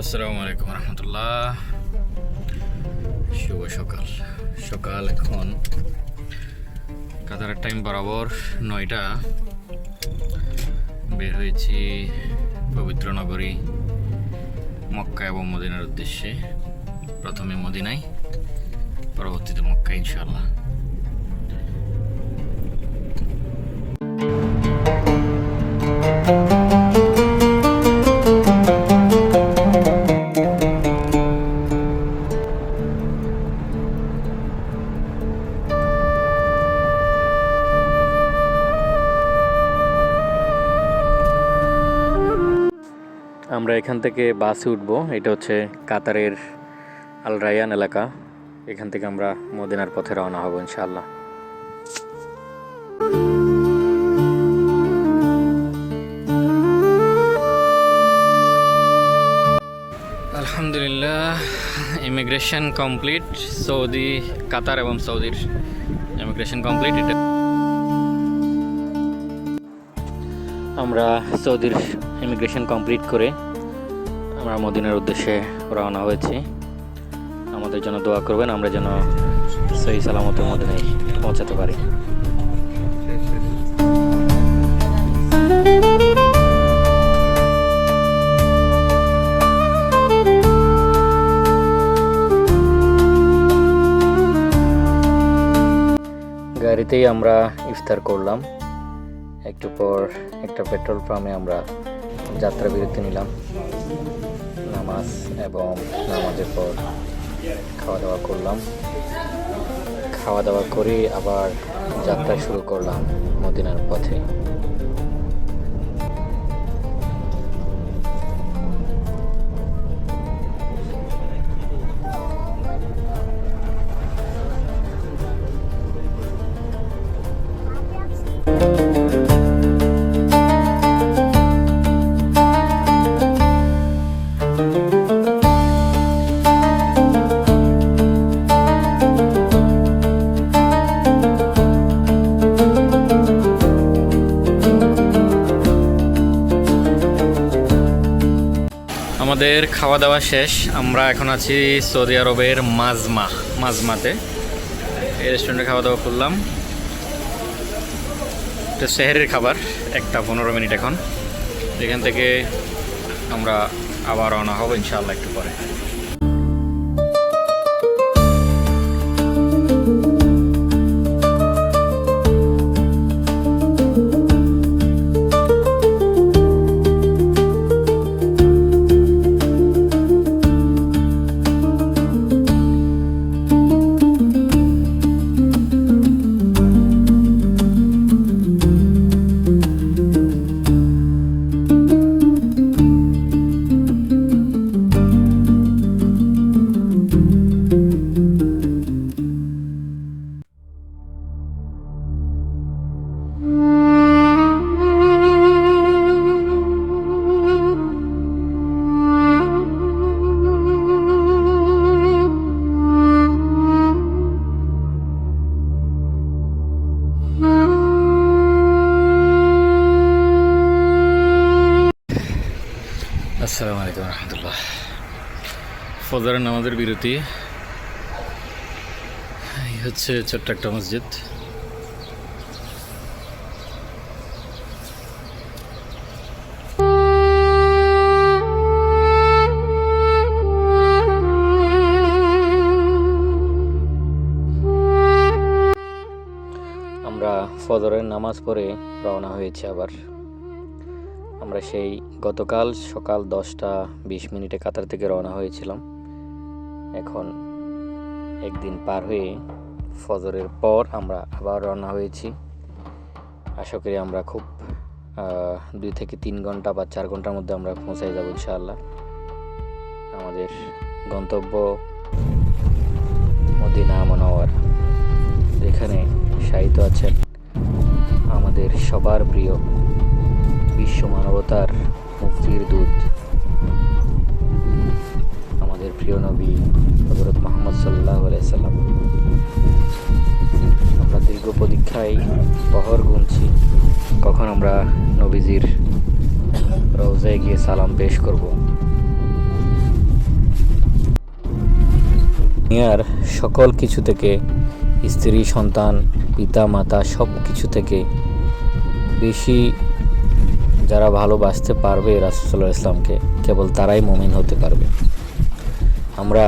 আসসালামু আলাইকুম রহমতুল্লাহ। শুভ সকাল। সকাল এখন কাতারের টাইম বরাবর 9টা। বের হয়েছি পবিত্র নগরী মক্কা এবং মদিনার উদ্দেশ্যে। প্রথমে মদিনায়, পরবর্তীতে মক্কা ইনশাআল্লাহ। আমরা এখান থেকে বাসে উঠবো। এটা হচ্ছে কাতারের আল রায়ান এলাকা। এখান থেকে আমরা মদিনার পথে রওনা হব ইনশাআল্লাহ। আলহামদুলিল্লাহ, ইমিগ্রেশন কমপ্লিট। সৌদি, কাতার এবং সৌদির ইমিগ্রেশন কমপ্লিট। এটা আমরা সৌদির ইমিগ্রেশন কমপ্লিট করে আমরা মদিনার উদ্দেশ্যে রওনা হয়েছি। আমাদের জন্য দোয়া করবেন, আমরা যেন সহি সালামতে মদিনায় পৌঁছাতে পারি। গাড়িতেই আমরা ইফতার করলাম। একটু পর একটা পেট্রোল পাম্পে আমরা যাত্রা বিরতি নিলাম। নামাজ এবং নামাজের পর খাওয়া দাওয়া করলাম। খাওয়া দাওয়া করে আবার যাত্রা শুরু করলাম মদিনার পথে। আমাদের খাওয়া দাওয়া শেষ। আমরা এখন আছি সৌদি আরবের মাজমাতে। এই রেস্টুরেন্টে খাওয়া দাওয়া করলাম। এটা সেহরের খাবার, 1টা 15 মিনিট। এখন এখান থেকে আমরা আবার রওনা হব ইনশাআল্লাহ একটু পরে। আসসালামু আলাইকুম রহমতুল্লাহ। ফজরের নামাজের বিরতি। এই হচ্ছে ছোট্ট একটা মসজিদ। আমরা ফজরের নামাজ পড়ে রওনা হয়েছি আবার। আমরা সেই গতকাল সকাল 10টা 20 কাতার থেকে রওনা হয়েছিলাম। এখন একদিন পার হয়ে ফজরের পর আমরা আবার রওনা হয়েছি। আশা করি আমরা খুব 2 থেকে 3 ঘন্টা বা 4 ঘন্টার মধ্যে আমরা পৌঁছে যাব ইনশাআল্লাহ। আমাদের গন্তব্য মদিনা মুনাওয়ারা, যেখানে শায়িত আছেন আমাদের সবার প্রিয় বিশ্ব মানবতার মুক্তির দূত, আমাদের প্রিয় নবী হযরত মুহাম্মদ সাল্লাল্লাহু আলাইহি সাল্লাম। আমরা দীর্ঘ প্রতীক্ষায় প্রহর গুনছি কখন আমরা নবীজির রওজায় গিয়ে সালাম পেশ করব। দুনিয়ার সকল কিছু থেকে, স্ত্রী সন্তান পিতা মাতা সব কিছু থেকে বেশি যারা ভালোবাসতে পারবে রাসূল সাল্লাল্লাহু আলাইহি ইসলামকে, কেবল তারাই মুমিন হতে পারবে। আমরা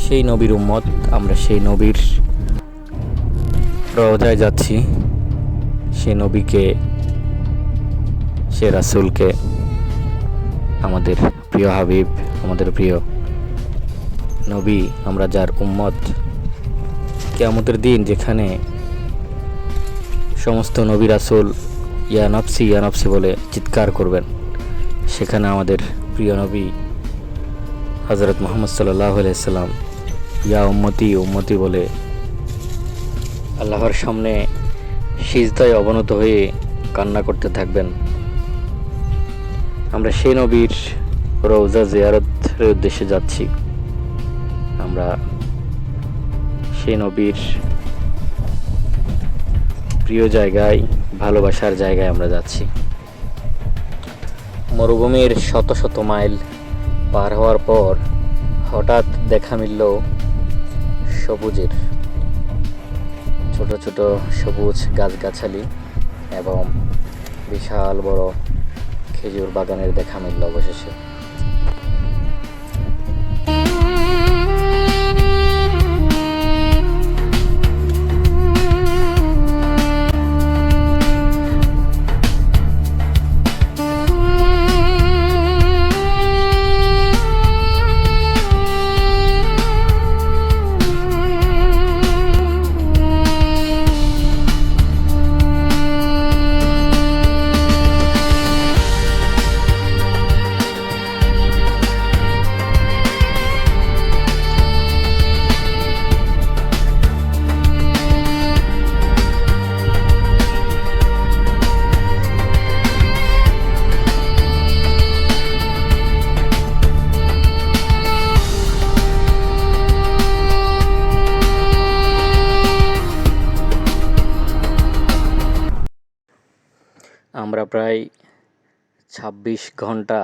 সেই নবীর উম্মত, আমরা সেই নবীর রওজায় যাচ্ছি, সে নবীকে, সে রাসূলকে, আমাদের প্রিয় হাবিব, আমাদের প্রিয় নবী, আমরা যার উম্মত, কিয়ামতের দিন যেখানে সমস্ত নবী রাসূল ইয়া নফসি বলে চিৎকার করবেন, সেখানে আমাদের প্রিয় নবী হযরত মুহাম্মদ সাল্লাল্লাহু আলাইহি সাল্লাম ইয়া উম্মতি বলে আল্লাহর সামনে সিজদায় অবনত হয়ে কান্না করতে থাকবেন। আমরা সেই নবীর রওজা জিয়ারতের উদ্দেশ্যে যাচ্ছি। আমরা সেই নবীর প্রিয় জায়গায়, ভালোবাসার জায়গায় আমরা যাচ্ছি। মরুভূমির শত শত মাইল পার হওয়ার পর হঠাৎ দেখা মিলল সবুজের, ছোট ছোট সবুজ গাছগাছালি এবং বিশাল বড় খেজুর বাগানের দেখা মিলল অবশেষে। আমরা প্রায় ২৬ ঘন্টা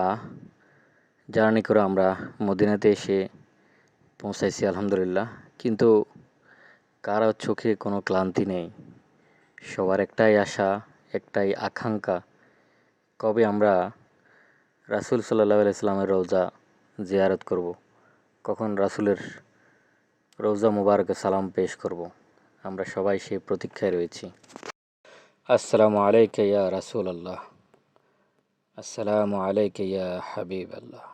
জার্নি করে আমরা মদিনাতে এসে পৌঁছাইছি আলহামদুলিল্লাহ। কিন্তু কারো চোখে কোনো ক্লান্তি নেই, সবার একটাই আশা, একটাই আকাঙ্ক্ষা, কবে আমরা রাসূল সাল্লাল্লাহু আলাইহি সাল্লামের রওজা জিয়ারত করব, কখন রাসূলের রওজা মুবারকে সালাম পেশ করব। আমরা সবাই সেই প্রতীক্ষায় রয়েছি। আসসালামু আলাইকা ইয়া রাসূলুল্লাহ, আসসালামু আলাইকা ইয়া হাবিবাল্লাহ,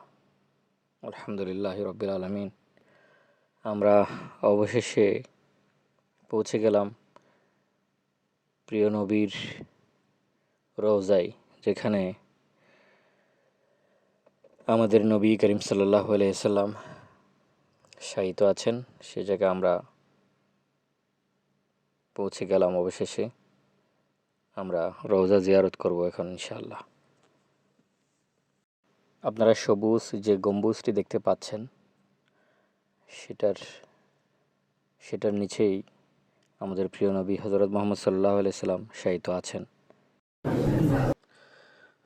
আলহামদুলিল্লাহি রাব্বিল আলামিন। আমরা অবশেষে পৌঁছে গেলাম প্রিয় নবীর রওজায়, যেখানে আমাদের নবী করিম সাল্লাল্লাহু আলাইহি সাল্লাম শায়িত আছেন। সে জায়গায় আমরা পৌঁছে গেলাম অবশেষে। আমরা রওজা জিয়ারত করব এখন ইনশাআল্লাহ। আপনারা সবুজ যে গম্বুজটি দেখতে পাচ্ছেন, সেটার নিচেই আমাদের প্রিয় নবী হযরত মুহাম্মদ সাল্লাল্লাহু আলাইহি সাল্লাম শায়িত আছেন।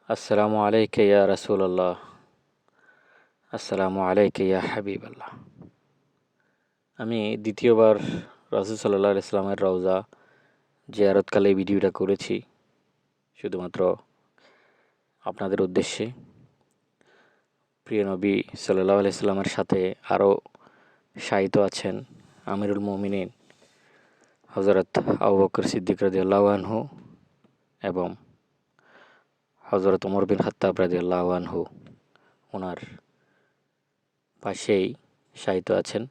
আসসালামু আলাইকা ইয়া রাসূলুল্লাহ, আসসালামু আলাইকা ইয়া হাবিবাল্লাহ। আমি দ্বিতীয়বার রাসূল সাল্লাল্লাহু আলাইহি সাল্লামের রওজা জিয়ারতকালে এই ভিডিওটা করেছি শুধুমাত্র আপনাদের উদ্দেশ্যে। প্রিয় নবী সাল্লাল্লাহু আলাইহি সাল্লামের সাথে আরও শায়িত আছেন আমিরুল মুমিনিন হযরত আবু বকর সিদ্দিক রাদিয়াল্লাহু আনহু এবং হযরত ওমর বিন খাত্তাব রাদিয়াল্লাহু আনহু। ওনার পাশেই শায়িত আছেন।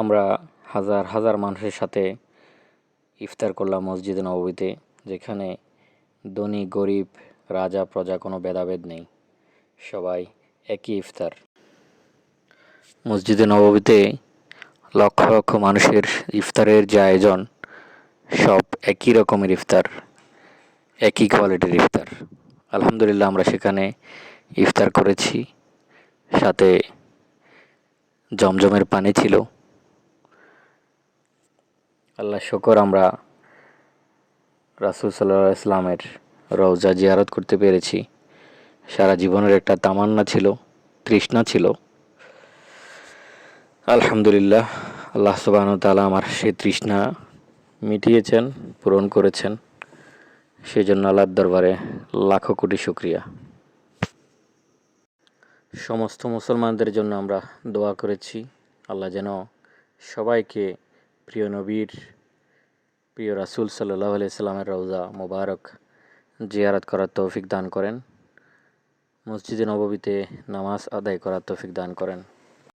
আমরা হাজার হাজার মানুষের সাথে ইফতার করলাম মসজিদে নববীতে, যেখানে ধনী গরিব রাজা প্রজা কোনো ভেদাভেদ নেই, সবাই একই ইফতার। মসজিদে নববীতে লক্ষ লক্ষ মানুষের ইফতারের যে আয়োজন, সব একই রকমের ইফতার, একই কোয়ালিটির ইফতার। আলহামদুলিল্লাহ আমরা সেখানে ইফতার করেছি, সাথে জমজমের পানি ছিল। আল্লাহ শুকর আমরা রাসূল সাল্লাল্লাহু আলাইহি ইসলামের রওজা জিয়ারত করতে পেরেছি। সারা জীবনের একটা তামান্না ছিল, তৃষ্ণা ছিল। আলহামদুলিল্লাহ, আল্লাহ সুবহানাহু ওয়া তাআলা আমার সেই তৃষ্ণা মিটিয়েছেন, পূরণ করেছেন। সেজন্য আল্লাহর দরবারে লাখো কোটি শুকরিয়া। সমস্ত মুসলমানদের জন্য আমরা দোয়া করেছি, আল্লাহ যেন সবাইকে প্রিয় নবীর, প্রিয় রাসূল সাল্লাল্লাহু আলাইহি সাল্লামের রওজা মোবারক জিয়ারত করার তৌফিক দান করেন, মসজিদে নববীতে নামাজ আদায় করার তৌফিক দান করেন।